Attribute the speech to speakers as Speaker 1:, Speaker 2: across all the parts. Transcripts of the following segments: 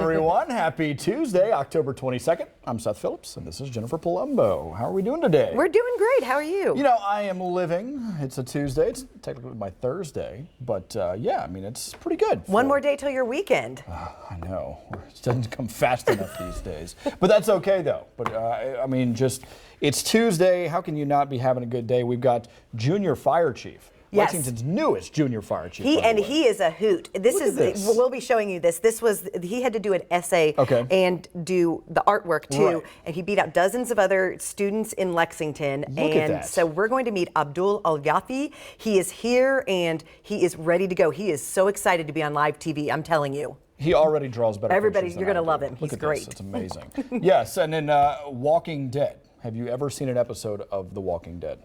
Speaker 1: everyone. Happy Tuesday, October 22nd. I'm Seth Phillips, and this is Jennifer Palumbo. How are we doing today?
Speaker 2: We're doing great. How are you?
Speaker 1: You know, I am living. It's a Tuesday. It's technically my Thursday, but yeah, I mean, it's pretty good.
Speaker 2: One more day till your weekend.
Speaker 1: I know. It doesn't come fast enough these days. But that's okay, though. But I mean, it's Tuesday. How can you not be having a good day? We've got Junior Fire Chief.
Speaker 2: Yes.
Speaker 1: Lexington's newest Junior Fire Chief.
Speaker 2: He is a hoot. We'll be showing you this. He had to do an essay and do the artwork too,
Speaker 1: right.
Speaker 2: And he beat out dozens of other students in Lexington.
Speaker 1: Look at that.
Speaker 2: So we're going to meet Abdul Al-Yafi. He is here and he is ready to go. He is so excited to be on live TV. I'm telling you.
Speaker 1: He already draws better
Speaker 2: Everybody,
Speaker 1: pictures
Speaker 2: you're
Speaker 1: than
Speaker 2: going to
Speaker 1: I
Speaker 2: love
Speaker 1: do.
Speaker 2: him.
Speaker 1: Look
Speaker 2: He's
Speaker 1: at
Speaker 2: great.
Speaker 1: This. It's amazing. Yes, and then Walking Dead. Have you ever seen an episode of The Walking Dead?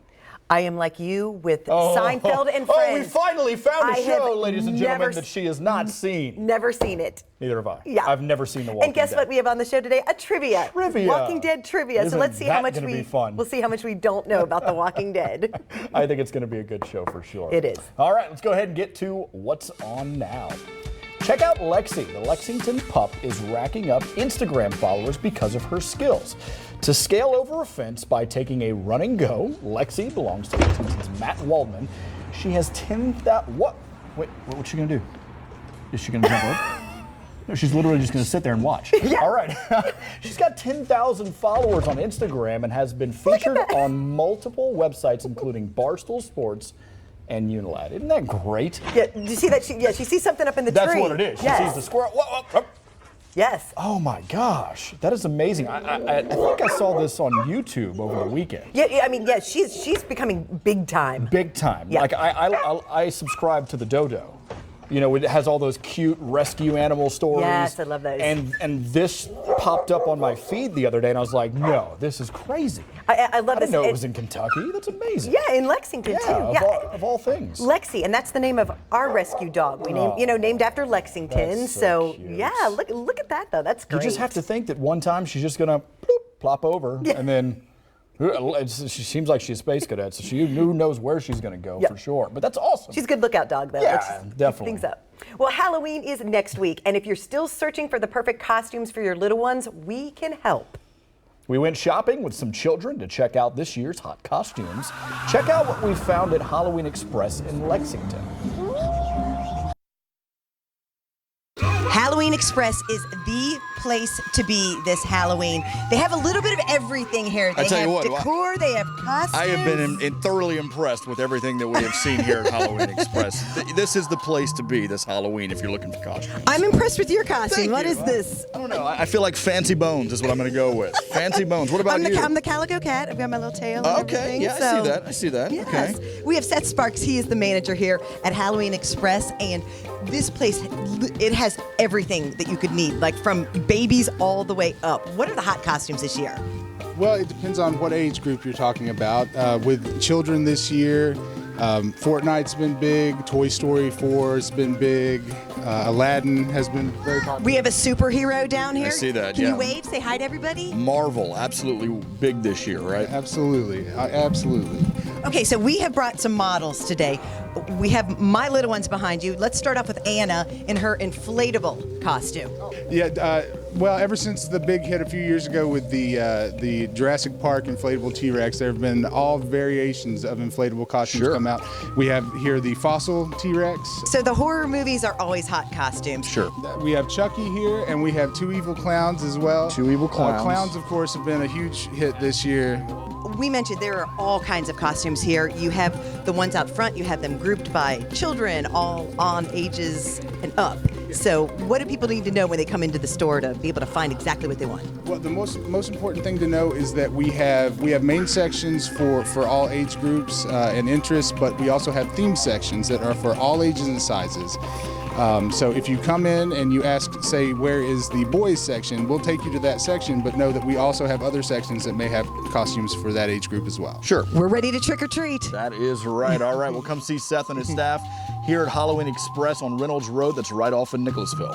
Speaker 2: I am like you with Seinfeld and Friends.
Speaker 1: Oh, we finally found a
Speaker 2: I
Speaker 1: show,
Speaker 2: have
Speaker 1: ladies and
Speaker 2: never
Speaker 1: gentlemen, that she has not seen.
Speaker 2: Never seen it.
Speaker 1: Neither have I.
Speaker 2: Yeah.
Speaker 1: I've never seen The Walking Dead.
Speaker 2: And guess what we have on the show today? A trivia. Walking Dead trivia.
Speaker 1: Isn't
Speaker 2: So let's see how
Speaker 1: that
Speaker 2: much
Speaker 1: gonna be fun?
Speaker 2: we'll see how much we don't know about The Walking Dead.
Speaker 1: I think it's going to be a good show for sure.
Speaker 2: It is.
Speaker 1: All right, let's go ahead and get to what's on now. Check out Lexi. The Lexington pup is racking up Instagram followers because of her skills. To scale over a fence by taking a run and go, Lexi belongs to Lexington's Matt Waldman. She has 10,000. What? Wait, what's she going to do? Is she going to jump over? No, she's literally just going to sit there and watch.
Speaker 2: Yeah.
Speaker 1: All right. She's got 10,000 followers on Instagram and has been featured on multiple websites, including Barstool Sports and Unilad. Isn't that great?
Speaker 2: Yeah, do you see that? She sees something up in the
Speaker 1: That's
Speaker 2: tree.
Speaker 1: what it is. She
Speaker 2: Yes.
Speaker 1: sees the squirrel. Whoa, whoa.
Speaker 2: Yes.
Speaker 1: Oh my gosh, that is amazing. I think I saw this on YouTube over the weekend.
Speaker 2: Yeah, I mean, yeah, she's becoming big time.
Speaker 1: Big time.
Speaker 2: Yeah.
Speaker 1: Like I subscribe to the Dodo. You know, it has all those cute rescue animal stories.
Speaker 2: Yes, I love those.
Speaker 1: And this popped up on my feed the other day, and I was like, no, this is crazy.
Speaker 2: I love
Speaker 1: I
Speaker 2: this.
Speaker 1: didn't know it was in Kentucky. That's amazing.
Speaker 2: Yeah, in Lexington too.
Speaker 1: Yeah, of all things.
Speaker 2: Lexi, and that's the name of our rescue dog. We named after Lexington.
Speaker 1: That's so cute.
Speaker 2: Yeah, look at that though. That's great.
Speaker 1: You just have to think that one time she's just gonna bloop, plop over, and then she seems like she's a space cadet, so who knows where she's gonna go for sure. But that's awesome.
Speaker 2: She's a good lookout dog, though.
Speaker 1: Yeah,
Speaker 2: Let's just
Speaker 1: definitely.
Speaker 2: keep things up. Well, Halloween is next week, and if you're still searching for the perfect costumes for your little ones, we can help.
Speaker 1: We went shopping with some children to check out this year's hot costumes. Check out what we found at Halloween Express in Lexington.
Speaker 3: Halloween Express is the place to be this Halloween. They have a little bit of everything here. They have decor, they have costumes.
Speaker 4: I have been thoroughly impressed with everything that we have seen here at Halloween Express. This is the place to be this Halloween if you're looking for costumes.
Speaker 3: I'm impressed with your costume.
Speaker 4: Thank
Speaker 3: What
Speaker 4: you.
Speaker 3: is this?
Speaker 4: I don't know. I feel like Fancy Bones is what I'm going to go with. Fancy Bones. What about you?
Speaker 3: I'm the Calico Cat. I've got my little tail and
Speaker 4: Okay,
Speaker 3: everything.
Speaker 4: yeah,
Speaker 3: so.
Speaker 4: I see that.
Speaker 3: Yes.
Speaker 4: Okay.
Speaker 3: We have Seth Sparks. He is the manager here at Halloween Express, and this place, it has everything that you could need, like from babies all the way up. What are the hot costumes this year?
Speaker 5: Well, it depends on what age group you're talking about. With children this year, Fortnite's been big, Toy Story 4 has been big, Aladdin has been very popular.
Speaker 3: We have a superhero down here.
Speaker 4: I see that,
Speaker 3: Can
Speaker 4: yeah.
Speaker 3: you wave, say hi to everybody?
Speaker 4: Marvel, absolutely big this year, right?
Speaker 5: Absolutely, absolutely.
Speaker 3: Okay, so we have brought some models today. We have my little ones behind you. Let's start off with Anna in her inflatable costume.
Speaker 5: Yeah, well, ever since the big hit a few years ago with the Jurassic Park inflatable T-Rex, there have been all variations of inflatable costumes come out. We have here the fossil T-Rex.
Speaker 3: So the horror movies are always hot costumes.
Speaker 4: Sure.
Speaker 5: We have Chucky here, and we have Two Evil Clowns as well.
Speaker 1: Two Evil Clowns.
Speaker 5: Clowns, of course, have been a huge hit this year.
Speaker 3: We mentioned there are all kinds of costumes here. You have the ones out front, you have them grouped by children, all on ages and up. So what do people need to know when they come into the store to be able to find exactly what they want?
Speaker 5: Well, the most important thing to know is that we have main sections for all age groups and interests, but we also have theme sections that are for all ages and sizes. So if you come in and you ask, say, where is the boys section, we'll take you to that section, but know that we also have other sections that may have costumes for that age group as well.
Speaker 4: Sure.
Speaker 3: We're ready to trick or treat.
Speaker 4: That is right. All right, we'll come see Seth and his staff here at Halloween Express on Reynolds Road. That's right off in Nicholasville.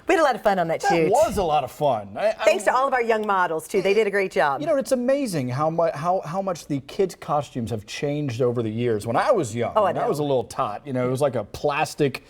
Speaker 2: We had a lot of fun on that
Speaker 1: That
Speaker 2: shoot.
Speaker 1: was a lot of fun.
Speaker 2: Thanks to all of our young models, too. They did a great job.
Speaker 1: You know, it's amazing how much the kids' costumes have changed over the years. When I was young,
Speaker 2: Oh, I
Speaker 1: when I
Speaker 2: know.
Speaker 1: was a little tot, you know, it was like a plastic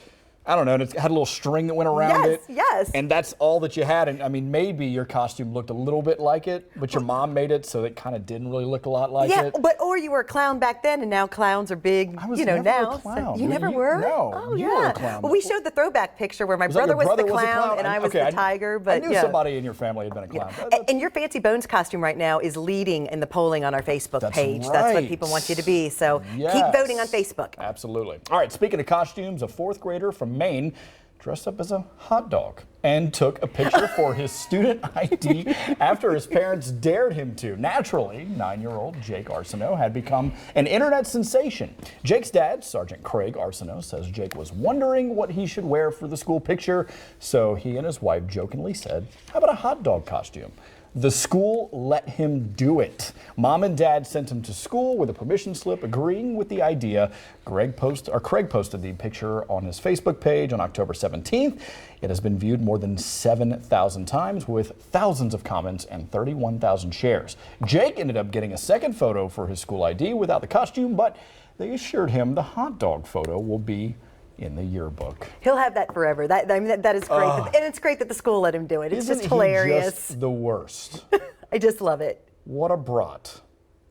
Speaker 1: I don't know, and it had a little string that went around it.
Speaker 2: Yes.
Speaker 1: And that's all that you had. And I mean, maybe your costume looked a little bit like it, but your mom made it so it kind of didn't really look a lot like it.
Speaker 2: Or you were a clown back then, and now clowns are big.
Speaker 1: I was
Speaker 2: you know,
Speaker 1: never
Speaker 2: now
Speaker 1: a clown.
Speaker 2: you never were.
Speaker 1: No,
Speaker 2: Oh
Speaker 1: you
Speaker 2: yeah.
Speaker 1: were a clown.
Speaker 2: Well, we showed the throwback picture where my
Speaker 1: Was that your
Speaker 2: brother was the
Speaker 1: was a
Speaker 2: clown and I was
Speaker 1: Okay,
Speaker 2: the tiger. But
Speaker 1: I knew somebody in your family had been a clown.
Speaker 2: And your Fancy Bones costume right now is leading in the polling on our Facebook
Speaker 1: That's
Speaker 2: page. That's what
Speaker 1: right.
Speaker 2: people want you to be. So keep
Speaker 1: Yes.
Speaker 2: voting on Facebook.
Speaker 1: Absolutely. All right, speaking of costumes, a fourth grader from Maine dressed up as a hot dog and took a picture for his student ID after his parents dared him to. Naturally, 9-year-old Jake Arsenault had become an internet sensation. Jake's dad, Sergeant Craig Arsenault, says Jake was wondering what he should wear for the school picture, so he and his wife jokingly said, "How about a hot dog costume?" The school let him do it. Mom and Dad sent him to school with a permission slip agreeing with the idea. Craig posted the picture on his Facebook page on October 17th. It has been viewed more than 7,000 times with thousands of comments and 31,000 shares. Jake ended up getting a second photo for his school ID without the costume, but they assured him the hot dog photo will be in the yearbook.
Speaker 2: He'll have that forever. That is great. And it's great that the school let him do it. It's
Speaker 1: Isn't
Speaker 2: just hilarious.
Speaker 1: He just the worst?
Speaker 2: I just love it.
Speaker 1: What a brat.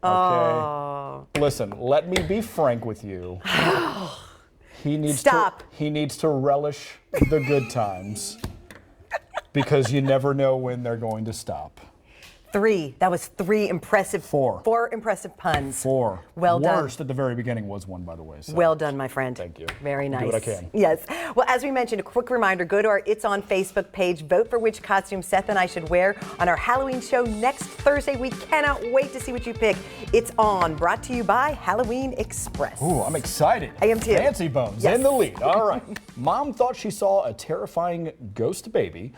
Speaker 1: Okay. Listen, let me be frank with you. He needs
Speaker 2: Stop.
Speaker 1: He needs to relish the good times because you never know when they're going to stop.
Speaker 2: 3. That was 3 impressive.
Speaker 1: 4.
Speaker 2: 4 impressive puns.
Speaker 1: 4.
Speaker 2: Well done.
Speaker 1: Worst at the very beginning was one, by the way. So.
Speaker 2: Well done, my friend.
Speaker 1: Thank you.
Speaker 2: Very
Speaker 1: I'll
Speaker 2: nice.
Speaker 1: do what I can.
Speaker 2: Yes. Well, as we mentioned, a quick reminder, go to our It's On Facebook page. Vote for which costume Seth and I should wear on our Halloween show next Thursday. We cannot wait to see what you pick. It's On, brought to you by Halloween Express.
Speaker 1: Ooh, I'm excited.
Speaker 2: I am too.
Speaker 1: Fancy Bones
Speaker 2: Yes.
Speaker 1: in the lead. All right. Mom thought she saw a terrifying ghost baby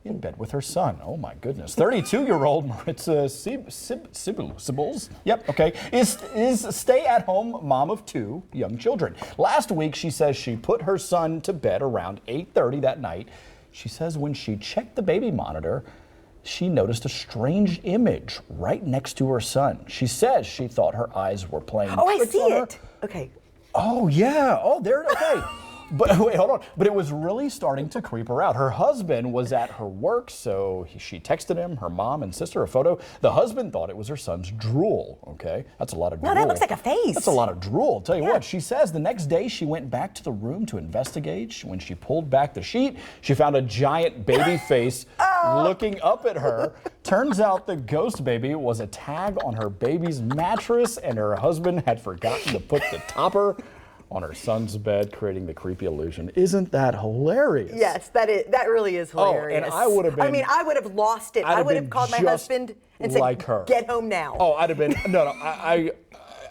Speaker 1: in bed with her son. Oh my goodness. 32-year-old Maritza Sibbles, yep, okay, is stay-at-home mom of 2 young children. Last week, she says she put her son to bed around 8:30 that night. She says when she checked the baby monitor, she noticed a strange image right next to her son. She says she thought her eyes were playing
Speaker 2: Oh, I
Speaker 1: tricks
Speaker 2: see
Speaker 1: on her.
Speaker 2: it. Okay.
Speaker 1: Oh, yeah. Oh, there. Okay. But wait, hold on. But it was really starting to creep her out. Her husband was at her work, so she texted him, her mom and sister, a photo. The husband thought it was her son's drool. Okay, that's a lot of drool.
Speaker 2: No, that looks like a face.
Speaker 1: That's a lot of drool. I'll tell you
Speaker 2: Yeah.
Speaker 1: what, she says the next day she went back to the room to investigate. When she pulled back the sheet, she found a giant baby face looking up at her. Turns out the ghost baby was a tag on her baby's mattress, and her husband had forgotten to put the topper on her son's bed, creating the creepy illusion. Isn't that hilarious?
Speaker 2: Yes, that really is hilarious.
Speaker 1: and I would have been.
Speaker 2: I mean, I would have lost it. I would have called my
Speaker 1: just
Speaker 2: husband and
Speaker 1: like
Speaker 2: said,
Speaker 1: her.
Speaker 2: "Get home now."
Speaker 1: Oh, I'd have been. No,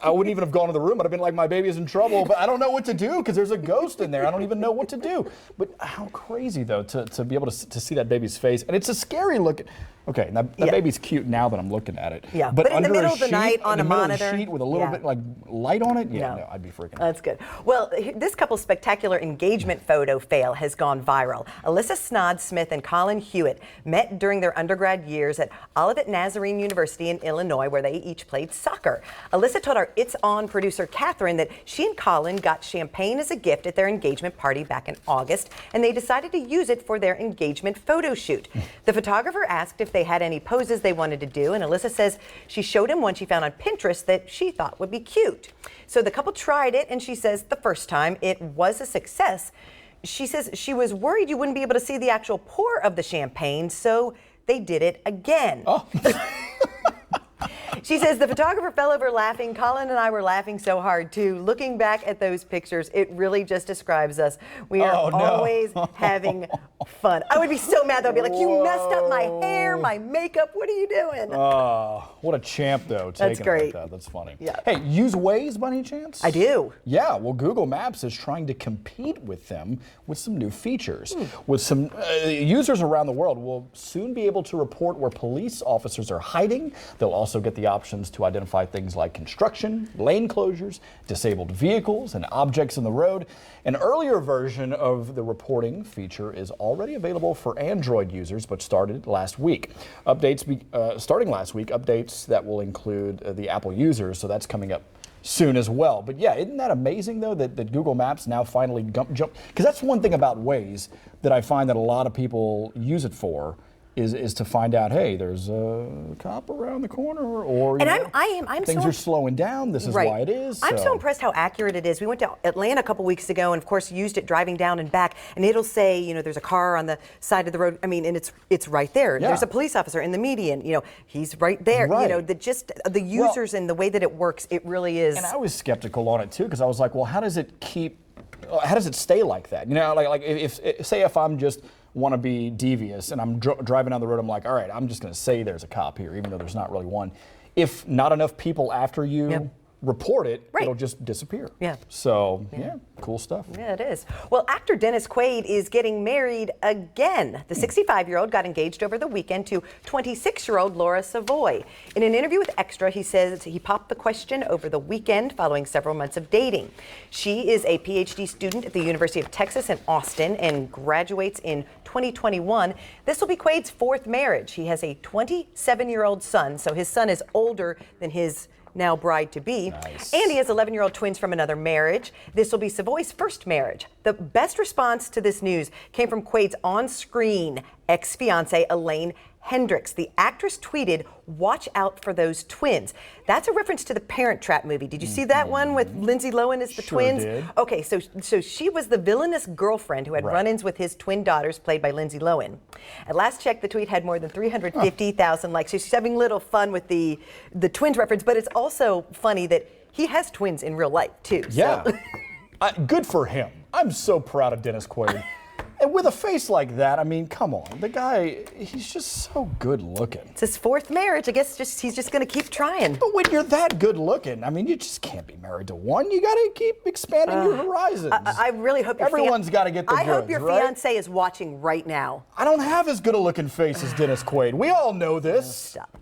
Speaker 1: I wouldn't even have gone to the room. I'd have been like, my baby is in trouble, but I don't know what to do because there's a ghost in there. I don't even know what to do. But how crazy, though, to be able to see that baby's face. And it's a scary look. Okay, that
Speaker 2: Yeah.
Speaker 1: baby's cute now that I'm looking at it.
Speaker 2: Yeah, but in the
Speaker 1: under
Speaker 2: middle
Speaker 1: a
Speaker 2: of the
Speaker 1: sheet,
Speaker 2: night on
Speaker 1: in
Speaker 2: a
Speaker 1: the middle of
Speaker 2: monitor,
Speaker 1: the sheet with a little
Speaker 2: yeah.
Speaker 1: bit like light on it,
Speaker 2: No.
Speaker 1: I'd be freaking out.
Speaker 2: That's good. Well, this couple's spectacular engagement photo fail has gone viral. Alyssa Snod-Smith and Colin Hewitt met during their undergrad years at Olivet Nazarene University in Illinois, where they each played soccer. Alyssa told our It's On producer Catherine that she and Colin got champagne as a gift at their engagement party back in August, and they decided to use it for their engagement photo shoot. The photographer asked if they had any poses they wanted to do, and Alyssa says she showed him one she found on Pinterest that she thought would be cute. So the couple tried it, and she says the first time it was a success. She says she was worried you wouldn't be able to see the actual pour of the champagne, so they did it again.
Speaker 1: Oh.
Speaker 2: She says the photographer fell over laughing. Colin and I were laughing so hard too. Looking back at those pictures, it really just describes us. We are
Speaker 1: Oh, no.
Speaker 2: always having fun. I would be so mad though. I'd be like, you messed up my hair, my makeup. What are you doing?
Speaker 1: What a champ, though, taking it
Speaker 2: great.
Speaker 1: like that. That's funny.
Speaker 2: Yeah.
Speaker 1: Hey, use Waze by any chance?
Speaker 2: I do.
Speaker 1: Yeah, well, Google Maps is trying to compete with them with some new features. With some users around the world will soon be able to report where police officers are hiding. They'll also get the options to identify things like construction, lane closures, disabled vehicles, and objects in the road. An earlier version of the reporting feature is already available for Android users, but started last week. Starting last week, updates that will include the Apple users, so that's coming up soon as well. But yeah, isn't that amazing though that Google Maps now finally jump? Because that's one thing about Waze that I find that a lot of people use it for. Is to find out, hey, there's a cop around the corner, or
Speaker 2: And I'm
Speaker 1: things
Speaker 2: so
Speaker 1: are slowing down. This is
Speaker 2: Right.
Speaker 1: why it is.
Speaker 2: I'm so impressed how accurate it is. We went to Atlanta a couple weeks ago, and of course used it driving down and back. And it'll say, there's a car on the side of the road. I mean, and it's right there.
Speaker 1: Yeah.
Speaker 2: There's a police officer in the median. He's right there.
Speaker 1: Right.
Speaker 2: The users and the way that it works, it really is.
Speaker 1: And I was skeptical on it too, because I was like, well, how does it stay like that? Like if I'm just want to be devious and I'm driving down the road, I'm like, all right, I'm just going to say there's a cop here, even though there's not really one. If not enough people after you report it,
Speaker 2: Right.
Speaker 1: it'll just disappear.
Speaker 2: Yeah.
Speaker 1: So, cool stuff.
Speaker 2: Yeah, it is. Well, actor Dennis Quaid is getting married again. The 65-year-old got engaged over the weekend to 26-year-old Laura Savoy. In an interview with Extra, he says he popped the question over the weekend following several months of dating. She is a PhD student at the University of Texas in Austin and graduates in 2021. This will be Quaid's fourth marriage. He has a 27-year-old son, so his son is older than his now bride-to-be.
Speaker 1: Nice.
Speaker 2: And he has 11-year-old twins from another marriage. This will be Savoy's first marriage. The best response to this news came from Quaid's on-screen ex-fiancée, Elaine Hendricks. The actress tweeted, "Watch out for those twins." That's a reference to the Parent Trap movie. Did you see that one with Lindsay Lohan as the
Speaker 1: Sure
Speaker 2: twins?
Speaker 1: did.
Speaker 2: Okay, so she was the villainous girlfriend who had run-ins with his twin daughters, played by Lindsay Lohan. At last check, the tweet had more than 350,000 likes. So she's having a little fun with the twins reference, but it's also funny that he has twins in real life too.
Speaker 1: Yeah.
Speaker 2: So.
Speaker 1: Good for him. I'm so proud of Dennis Quaid. And with a face like that, I mean, come on. The guy, he's just so good looking.
Speaker 2: It's his fourth marriage. I guess he's just going to keep trying.
Speaker 1: But when you're that good looking, I mean, you just can't be married to one. You got to keep expanding your horizons.
Speaker 2: I really hope
Speaker 1: Everyone's got to get the
Speaker 2: I hope
Speaker 1: goods,
Speaker 2: your
Speaker 1: right?
Speaker 2: fiance is watching right now.
Speaker 1: I don't have as good a looking face as Dennis Quaid. We all know this.
Speaker 2: Stop.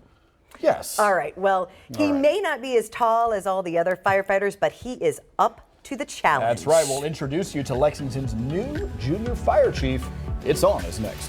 Speaker 1: Yes.
Speaker 2: All right. Well, he may not be as tall as all the other firefighters, but he is up to the challenge.
Speaker 1: That's right. We'll introduce you to Lexington's new junior fire chief. It's On is next.